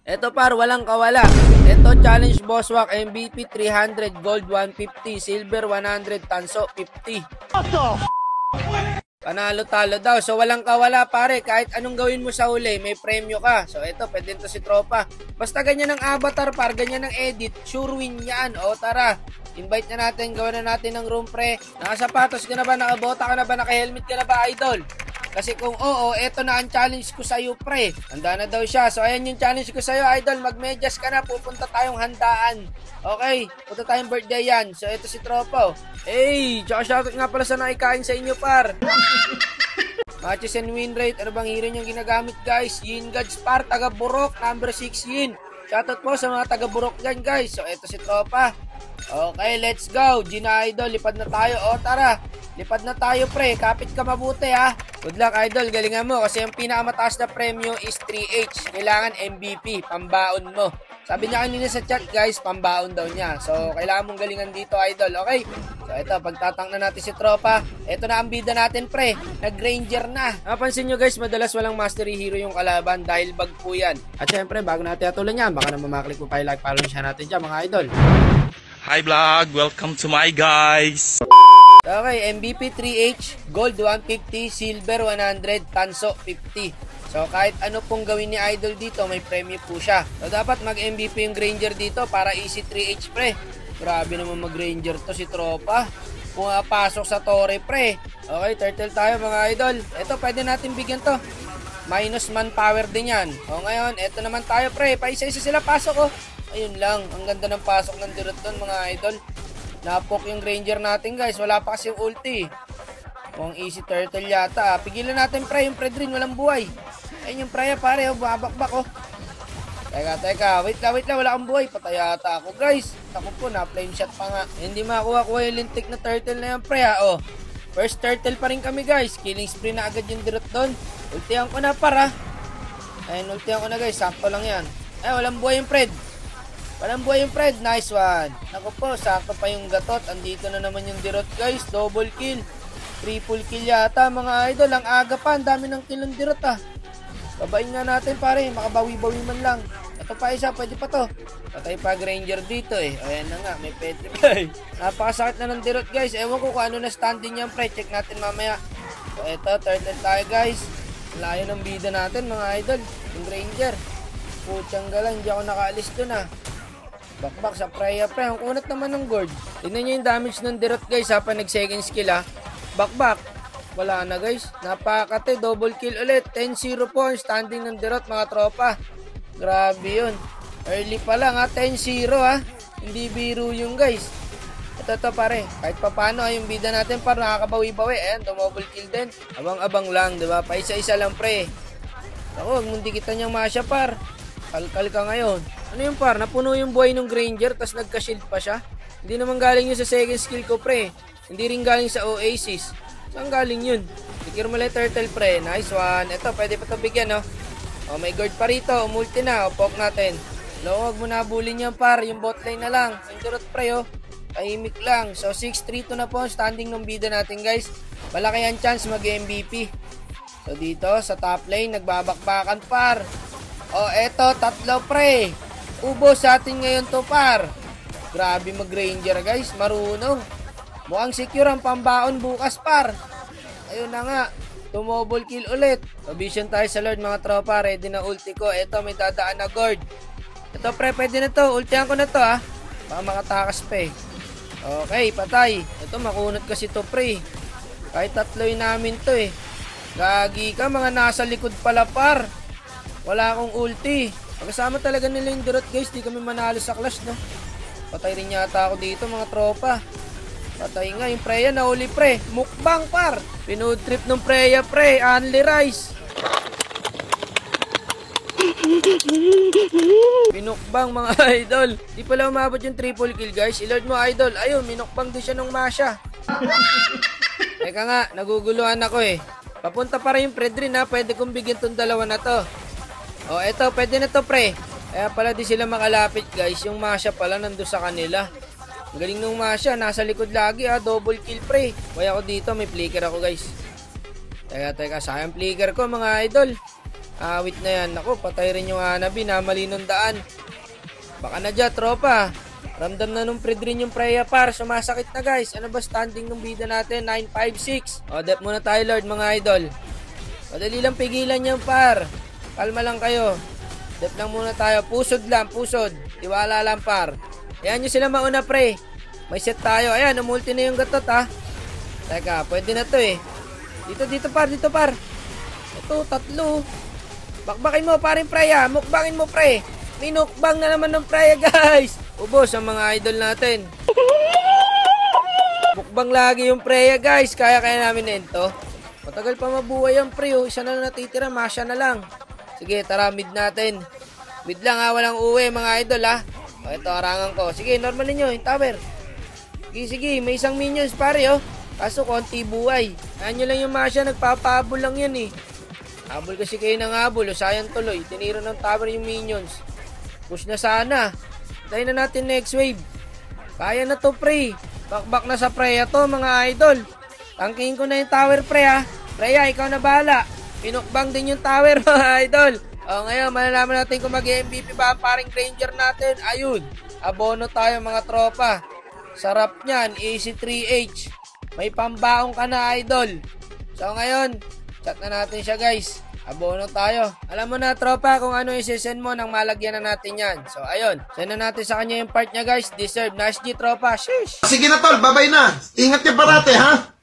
Eto par, walang kawala. Eto challenge bosswalk MVP 300, gold 150, silver 100, tanso 50. Panalo talo daw. So walang kawala pare, kahit anong gawin mo sa huli, may premyo ka. So eto, pwede to si tropa. Basta ganyan ang avatar par, ganyan ang edit, sure win yan. O tara, invite na natin, gawa na natin ng room pre. Nakasapatos ka na ba, nakabota ka na ba, naka-helmet ka na ba idol? Kasi kung oo, eto na ang challenge ko sa'yo pre. Handa na daw siya. So ayan yung challenge ko sa'yo idol, magmedyas ka na, pupunta tayong handaan. Okay, punta tayong birthday yan. So eto si tropa. Hey, tsaka shoutout nga pala sa nakikain sa inyo par. Matches and win rate, ano bang hero niyong ginagamit guys? Yin Gods par, taga Burok, number 6 Yin. Shoutout po sa mga taga Burok dyan guys. So eto si tropa. Okay, let's go. Gina idol, lipad na tayo. O tara, lipad na tayo pre. Kapit ka mabuti ha. Good luck idol, galingan mo. Kasi ang pinakamataas na premyo is 3H. Kailangan MVP, pambaon mo. Sabi niya kanina sa chat guys, pambaon daw niya. So kailangan mong galingan dito idol, okay? So ito, pagtatang na natin si tropa. Ito na ang bida natin pre, nag-ranger na. Napansin nyo guys, madalas walang mastery hero yung kalaban dahil bug po yan. At syempre, bago natin atulan yan, baka naman maklik mo pa yung like, follow siya natin dyan mga idol. Hi vlog, welcome to my guys. Okay, MVP 3H, gold 150, silver 100, tanso 50. So kahit ano pong gawin ni idol dito, may premyo po siya. So dapat mag-MVP yung Granger dito para easy 3H pre. Grabe naman mag-Granger to si tropa. Pumapasok sa Torre pre. Okay, turtle tayo mga idol. Ito pwede natin bigyan to. Minus manpower din yan. O ngayon, ito naman tayo pre. Paisa-isa sila pasok oh. Ayun lang, ang ganda ng pasok ng dirot doon mga idol. Napok yung Granger natin guys. Wala pa kasi yung ulti. Mukhang easy turtle yata. Pigilan natin pre, yung Predrin walang buhay. Ayun yung Freya pare, oh, babakbak oh. Teka, wait lang, wala akong buhay. Patay yata ako guys. Ako po, na-flame shot pa nga. Hindi makuha-kuha yung lintik na turtle na yan pre ha, oh. First turtle pa rin kami guys. Killing spree na agad yung dirot doon. Ultihan ko na para. Ayun, ultihan ko na guys, sakto lang yan. Ay, walang buhay yung Fred. Walang buhay yung Fred, nice one. Ako po, sakto pa yung gatot. Andito na naman yung dirot guys, double kill. Triple kill yata mga idol. Ang aga pa, ang dami ng kill ng dirot ah. Babain nga natin pare, makabawi-bawi man lang. Ito pa isa, pwede pa to. Patay pa Granger dito eh. Ayan na nga, may petri. Napakasakit na ng dirot guys. Ewan ko kung ano na standing yan pre. Check natin mamaya. So ito, turtle tayo guys. Layo ng bida natin mga idol. Yung Granger. Putyang galang, hindi ako nakaalis dun ah. Bakbak sa Freya pre. Ang kunat naman ng gourd. Tignan nyo yung damage ng dirot guys ha. Pa nag second skill ha. Bakbak. Wala na guys. Napakate. Double kill ulit. 10-0 po ang standing ng dirot mga tropa. Grabe yun. Early pa lang ha. 10-0 ha. Hindi biro yung guys. Ito pare. Kahit pa paano yung bida natin para nakakabawi-bawi. Ayan. Double kill din. Abang-abang lang. Diba? Pa isa-isa lang pre. Ako. Huwag mong dikitan yung masya par. Kalkal ka ngayon. Ano yung par? Napuno yung buhay ng Granger. Tapos nagka-shield pa siya. Hindi naman galing yun sa second skill ko pre. Hindi rin galing sa Oasis. Saan galing yun? Secure mo lang turtle pre. Nice one. Ito, pwede pa ito bigyan, no? O, may guard pa rito. Umulti na. O, poke natin. No, huwag mo na bulin yan, par. Yung bot lane na lang. Yung dirot pre, oh. Tahimik lang. So, 6-3-2 na po. Standing ng bida natin, guys. Malaki ang chance mag-MVP. So, dito, sa top lane, nagbabakbakan, par. O, eto, tatlo, pre. Ubo sa atin ngayon to, par. Grabe mag-ranger, guys. Marunong. Mukhang secure ang pambaon bukas par. Ayun na nga. Tumobol kill ulit. So vision tayo sa Lord mga tropa. Ready na ulti ko. Ito may dadaan na guard. Ito pre, pwede na to. Ultihan ko na to ha. Baka makatakas pa eh. Okay, patay. Ito makunot kasi to pre. Kahit tatloy namin to eh. Gagi ka, mga nasa likod pala par. Wala akong ulti. Pagkasama talaga nila yung dirot guys. Di kami manalo sa clash no. Patay rin yata ako dito mga tropa. Patay nga yung Freya, nahuli pre. Mukbang par. Pinood trip ng Freya pre. Only rice. Minukbang mga idol. Di pala umabot yung triple kill guys. I-load mo idol. Ayun, minukbang din siya ng Masha. Teka nga, naguguluhan ako eh. Papunta pa rin yung Predrin ha. Pwede kong bigyan tong dalawa na to. O eto, pwede na to pre. Kaya pala di sila makalapit guys. Yung Masha pala nandun sa kanila. Ang galing nung Masha, nasa likod lagi ha, double kill pre. Kaya ako dito, may flicker ako guys. Teka, sayang flicker ko mga idol. Awit na yan. Naku, patay rin yung Hanabi. Namali nung daan. Baka na dyan, tropa. Ramdam na nung Fred rin yung Freya par. Sumasakit na guys. Ano ba standing ng bida natin? 956. O, dep muna tayo Lord mga idol. Madali lang pigilan yan par. Kalma lang kayo. Dep lang muna tayo. Pusod lang, pusod. Tiwala lang par. Ayan nyo sila mauna pre. May set tayo. Ayan, umulti na yung gatot ha. Teka, pwede na to eh. Dito par, dito par. Ito, tatlo. Bakbakin mo parin Freya. Mukbangin mo pre. Minukbang na naman ng Freya guys. Ubos ang mga idol natin. Mukbang lagi yung Freya guys. Kaya namin nento. Matagal pa mabuhay yung pre. Isa na lang natitira. Masya na lang. Sige, tara mid natin. Mid lang ha. Walang uwi mga idol ha. O, ito harangan ko. Sige, normalin nyo yung tower. Sige. May isang minions pare oh. Kaso konti buhay. Ayan nyo lang yung Masya. Nagpapahabol lang yan eh. Habol kasi kayo ng habol. O sayang tuloy. Tiniro ng tower yung minions. Push na sana. Tayo na natin next wave. Kaya na to pre. Bakbak na sa Freya to mga idol. Tangkihin ko na yung tower pre ha. Freya ikaw na bahala. Pinukbang din yung tower mga idol. O ngayon malalaman natin kung mag-MVP ba ang paring Granger natin. Ayun. Abono tayo mga tropa. Sarap nyan. AC3H. May pambaong ka na idol. So ngayon chat na natin siya guys. Abono tayo. Alam mo na tropa kung ano i-send mo nang malagyan na natin yan. So ayun, send na natin sa kanya yung part niya guys. Deserve. Nice G tropa. Sheesh. Sige na tol, babay na. Ingat ka parate ha.